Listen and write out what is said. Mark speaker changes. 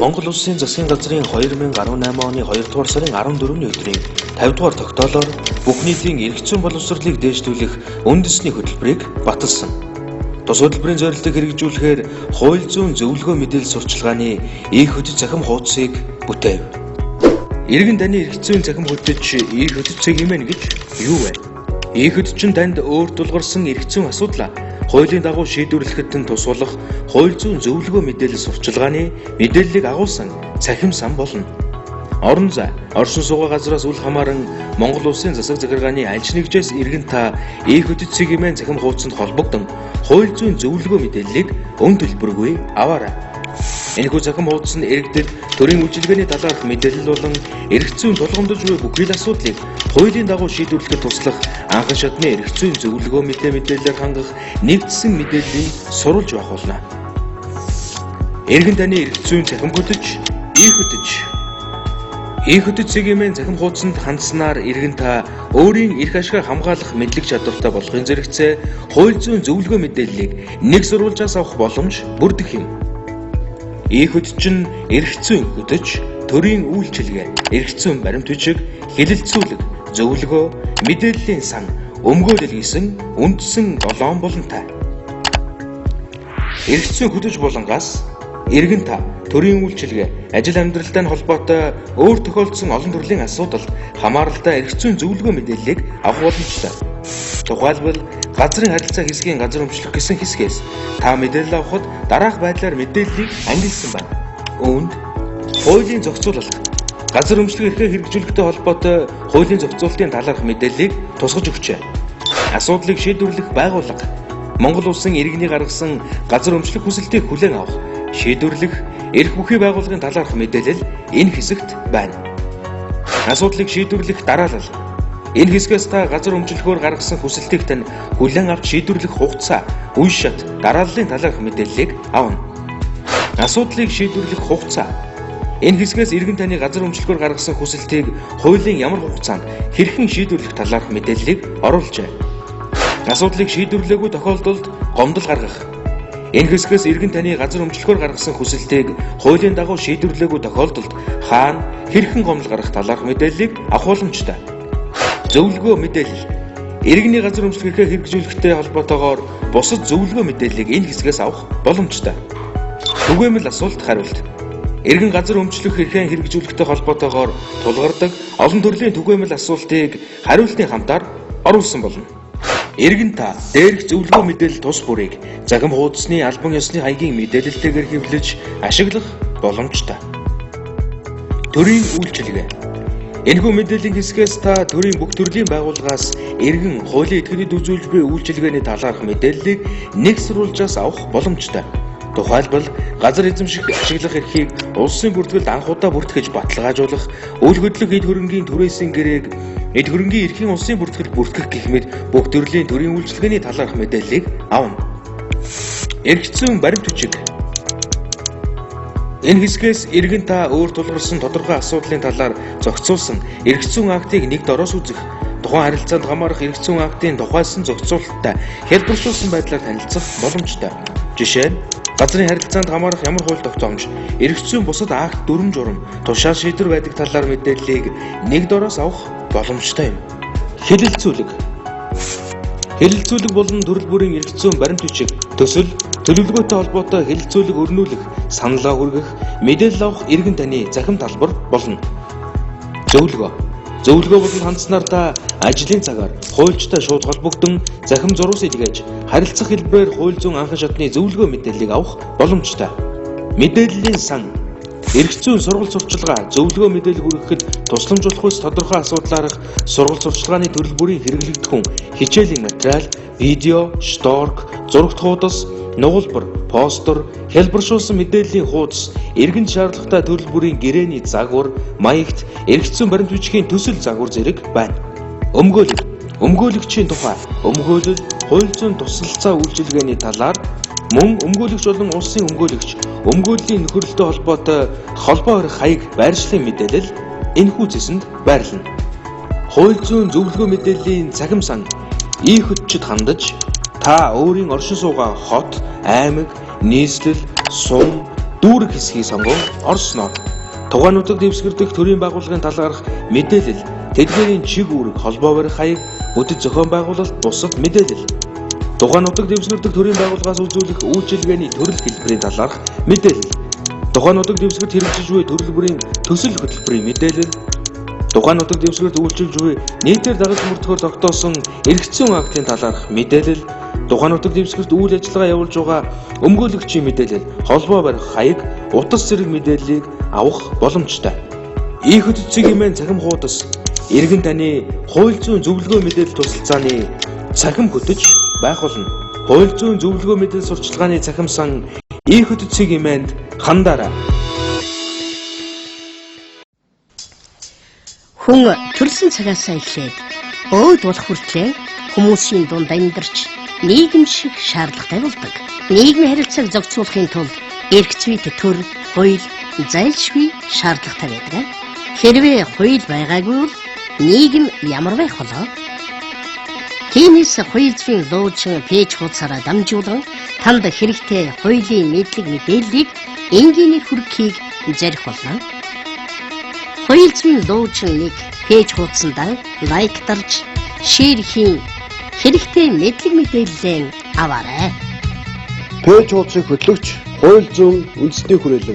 Speaker 1: Монгол Улсын засгийн газрын 2018 оны 2 дугаар сарын 14-ний өдрийн 50 дугаар тогтоолоор бүх нийтийн эрх зүйн боловсролыг дээшлүүлэх үндэсний хөтөлбөрийг баталсан. Тус хөтөлбөрийн зорилтыг хэрэгжүүлэхээр хууль зүйн зөвлөгөө мэдээлэл сурчлагын их хөтөц захим хуудсыг бүтээв. Иргэн таны эрх зүйн захим хөтөч их хөтөцийг хэмээн гэж юу вэ? Их хөтөч нь танд өөр тулгарсан эрх зүйн асуудлаа хуулийн дагуу шийдвэрлэхэд тус болох хууль зүйн зөвлөгөө мэдээлэл сурчлагын мэдээллийг агуулсан цахим сан болно. Орон зай, оршин суугаа газраас үл хамааран Монгол Улсын засаг захиргааны аль нэгжээс иргэн та их хөтөцийг хэмээн цахим хуудсанд холбогдсон хууль зүйн зөвлөгөө мэдээллийг өн төлбөргүй аваарай. Энэхүү цахим хуудас нь иргэдэд төрийн үйлчилгээний талаарх мэдээлэл болон эрх зүйн тулгамдж буй бүхэл асуудлыг хуулийн дагуу шийдвэрлэхэд туслах анхан шатны эрх зүйн зөвлөгөө мэдээлэлээр хангах нэгдсэн мэдээллийг сурвалж байх болно. Иргэн таны эрх зүйн цахим хөтөч их хөтөцийг хэмээн цахим хуудсанд хандсанаар иргэн та өөрийн эрх ашгаа хамгаалах мэдлэг чадвартай болохын зэрэгцээ хууль зүйн зөвлөгөө мэдээллийг нэг сурвалжаас авах боломж бүрдэх юм. Их хөтөч нь эрх зүйн хөтөч, төрийн үйлчилгээ, эрх зүйн баримт бичиг, хэлэлцүүлэг, зөвлөгөө, мэдээллийн сан, өмгөөлөл гэсэн үндсэн 7 болонтой. Эрх зүйн хөтөч болонгаас иргэн та төрийн үйлчилгээ, ажил амьдралтай холбоотой өөр тохиолдсон олон төрлийн асуудалд хамааралтай эрх зүйн зөвлөгөө мэдээллийг авах боломжтой. Тухайлбал газрын харилцаа хэсгийн газар өмчлөх гэсэн хэсгээс та мэдээлэл авахд дараах байдлаар мэдээллийг ангилсан байна. Үүнд хуулийн зохицуулалт, газар өмчлөх эрхээ хэрэгжүүлэхтэй холбоотой хуулийн зохицуулалтын талаарх мэдээллийг тусгаж өгчээ. Асуудлыг шийдвэрлэх байгууллага, Монгол Улсын иргэний гаргасан газар өмчлөх хүсэлтийг хүлээн авах, шийдвэрлэх эрх бүхий байгууллагын талаарх мэдээлэл энэ хэсэгт байна. Асуудлыг шийдвэрлэх дараалал. Энэ хэсгээс та газар өмчлөхөөр гаргасан хүсэлтийг тань хүлээн авч шийдвэрлэх хугацаа, үе шат, дарааллын талаарх мэдээллийг авна. Асуудлыг шийдвэрлэх хугацаа. Энэ хэсгээс иргэн таны газар өмчлөхөөр гаргасан хүсэлтийг хуулийн ямар хугацаанд хэрхэн шийдвэрлэх талаарх мэдээллийг оруулжээ. Асуудлыг шийдвэрлээгүй тохиолдолд гомдол гаргах. Энэ хэсгээс иргэн таны газар өмчлөхөөр гаргасан хүсэлтийг хуулийн дагуу шийдвэрлээгүй тохиолдолд хаана хэрхэн гомдол гаргах талаарх мэдээллийг авах боломжтой. Зөвлөгөө мэдээлэл. Иргэний газар өмчлөх эрхээ хэрэгжүүлэхтэй холбоотойгоор бусад зөвлөгөө мэдээллийг энэ хэсгээс авах боломжтой. Түгээмэл асуулт хариулт. Иргэн газар өмчлөх эрхээ хэрэгжүүлэхтэй холбоотойгоор тулгардаг олон төрлийн түгээмэл асуултыг хариултын хамтаар оруулсан болно. Иргэн та дээрх зөвлөгөө мэдээлэл тус бүрийг захим хуудасны албан ёсны хаягийн мэдээлэлтэйгээр хэвлэж ашиглах боломжтой. Төрийн үйлчилгээ. Энэхүү мэдээллийн хэсгээс та төрийн бүх төрлийн байгууллагаас иргэн хуулийн этгээдэд үзүүлж буй үйлчилгээний талаарх мэдээллийг нэг сурвалжаас авах боломжтой. Тухайлбал газар эзэмших ашиглах эрхийг улсын бүртгэлд анх удаа бүртгэж баталгаажуулах, үйл хөдлөх эд хөрөнгийн түрээсийн гэрээг эд хөрөнгийн эрхийн улсын бүртгэлд бүртгэх гэх мэт бүх төрлийн төрийн үйлчилгээний талаарх мэдээллийг авна. Эрх зүйн баримт бичиг. Энэ хэсгээс иргэн та өөр тулгарсан тодорхой асуудлын талаар зохицуулсан эрх зүйн актыг нэг дороос үзэх, тухайн харилцаанд хамаарах эрх зүйн актын тухайлсан зохицуулалттай хэлбэршүүлсэн байдлаар танилцах боломжтой. Жишээ нь газрын харилцаанд хамаарах ямар хууль тогтоомж, эрх зүйн бусад акт дүрм журам, тушаал шийдвэр байдаг талаар мэдээллийг нэг дороос авах боломжтой юм. Хэлэлцүүлэг. Хэлэлцүүлэг болон төрөл бүрийн эрх зүйн баримт бичиг, төсөл, төлөвлөгөөтэй холбоотой хэлэлцүүлэг өрнүүлэх, саналаа хүргэх, мэдээлэл авах иргэн таны захим талбар болно. Зөвлөгөө. Зөвлөгөө болон хандсанаар та ажлын цагаар хуульчтай шууд холбогдсон захим зурвас илгээж, харилцах хэлбэрээр хууль зүйн анхан шатны зөвлөгөө мэдээллийг авах боломжтой. Мэдээллийн сан. Эрх зүйн сургалт сурчлагаа зөвлөгөө мэдээлэл хүргэхэд тусламжуулах үс тодорхой асуудлаарх сургалт сурчлагын төрөл бүрийн хэрэглэгдэх хүн, хичээлийн материал, видео, шторк, зурагт хуудас, нугалбар, постер, хэлбэршүүлсэн мэдээллийн хуудас, иргэн шаардлагатай төрөл бүрийн гэрээний загвар, маягт, эрх зүйн баримт бичгийн төсөл загвар зэрэг байна. Өмгөөлөл. Өмгөөлөгчийн тухай, өмгөөлөл, хууль зүйн тусалцаа үйлчилгээний талаар мөн өмгөөлөгч болон улсын өмгөөлөгч, өмгөөллийн нөхөрлөлтөй холбоотой холбоо хорих хаяг байршлын мэдээлэл энэхүү зэсэнд байрлана. Хууль зүйн зөвлөгөө мэдээллийн цахим сан их хөтчөд хандаж та өөрийн оршин суугаа хот, аймаг, нийслэл, сум, дүүрэг хэсгийг сонгон орсноо. Тухайн дэвсгэр дэх төрийн байгууллагын талаарх мэдээлэл, тэдгээрийн чиг үүрэг, холбоо барих хаяг, бүтэц зохион байгуулалт, бусад мэдээлэл. Тухайн дэвсгэр дэх төрийн байгууллагаас үзүүлэх үйлчилгээний төрөл хэлбэрийн талаарх мэдээлэл. Тухайн дэвсгэрт хэрэгжиж буй төрөл бүрийн төсөл хөтөлбөрийн мэдээлэл. Тухайн дэвсгэрт үйлчилж буй нийтээр дагаж мөрдөхөөр тогтоосон эргэцсэн актын талаарх мэдээлэл. Тухайн дэвсгэрт үйл ажиллагаа явуулж байгаа өмгөөлөгчийн мэдээлэл, холбоо барих хаяг, утас зэрэг мэдээллийг авах боломжтой. Ий хөтөлцгийн маань цахим хуудас иргэн таны хууль зүйн зөвлөгөө мэдээлэл тусалцааны цахим хөтөж байх болно. Хууль зүйн зөвлөгөө мэдээлэл сурчлагын цахим сан ий хөтөлцгийн маань хандаарай.
Speaker 2: Хүн төрсөн цагаас эхлээд өөд болох хүртлээр хүмүүсийн дунд амьдарч нийгэм шиг шаардлагатай болдог. Нийгмийн харилцааг зохицуулахын тулд эргэцүйд төр, хууль зайлшгүй шаардлагатай байдаг. Хэрвээ хууль байгаагүй бол нийгэм ямар байх вэ? Тиймээс хууль зүйн луучин пэйж хуудасаараа дамжуулан танд хэрэгтэй хуулийн мэдлэг мэдээллийг энгийнээр хүргэхийг зарих болно. Хууль зүйн луучин нэг пэйж хуудсандаа лайктарч, шеэр хийн, хэрэгтэй мэдлэг мэдээллээ аваарай.
Speaker 3: Пэйж хуудсыг хөтлөгч хууль зүйн үндэсний хүрээлэн